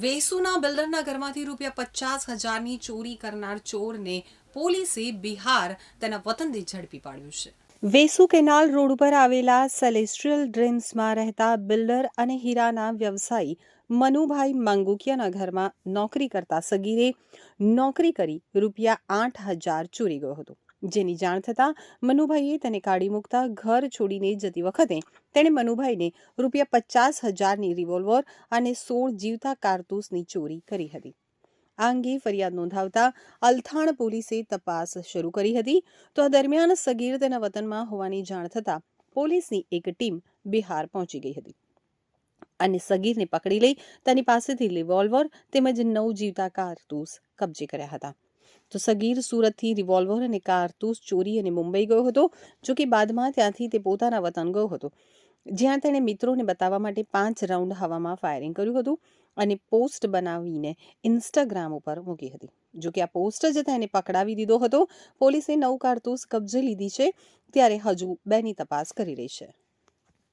વેસુના બિલ્ડરના ઘરમાંથી ₹50,000ની ચોરી કરનાર ચોરને પોલીસે બિહાર તેના વતનથી ઝડપી પાડ્યો છે. વેસુ કેનાલ રોડ ઉપર આવેલા સેલેસ્ટ્રિયલ ડ્રીમ્સમાં રહેતા બિલ્ડર અને હીરાના વ્યવસાયી મનુભાઈ માંગુકિયાના ઘરમાં નોકરી કરતા સગીરે નોકરી કરી ₹8,000 ચોરી ગયો હતો. જેની જાણ થતાં મનુભાઈએ તેને કાઢી મૂકતા ઘર છોડીને જતી વખતે તેણે મનુભાઈને ₹50,000ની રિવોલ્વર અને 16 જીવતા કારતૂસની ચોરી કરી હતી. આ અંગે ફરિયાદ નોંધાવતા અલથાણ પોલીસે તપાસ શરૂ કરી હતી. તો આ દરમિયાન સગીર તેના વતનમાં હોવાની જાણ થતાં પોલીસની એક ટીમ બિહાર પહોંચી ગઈ હતી અને સગીરને પકડી લઈ તેની પાસેથી રિવોલ્વર તેમજ 9 જીવતા કારતૂસ કબજે કર્યા હતા. તો સગીર સુરતથી રિવોલ્વર અને કારતૂસ ચોરી અને મુંબઈ ગયો હતો. જો કે બાદમાં ત્યાંથી તે પોતાના વતન ગયો હતો, જ્યાં તેણે મિત્રોને બતાવવા માટે 5 રાઉન્ડ હવામાં ફાયરિંગ કર્યું હતું અને પોસ્ટ બનાવીને ઇન્સ્ટાગ્રામ ઉપર મૂકી હતી. જો કે આ પોસ્ટ જ તેને પકડાવી દીધો હતો. પોલીસે 9 કારતૂસ કબજે લીધી છે, ત્યારે હજુ 2ની તપાસ કરી રહી છે.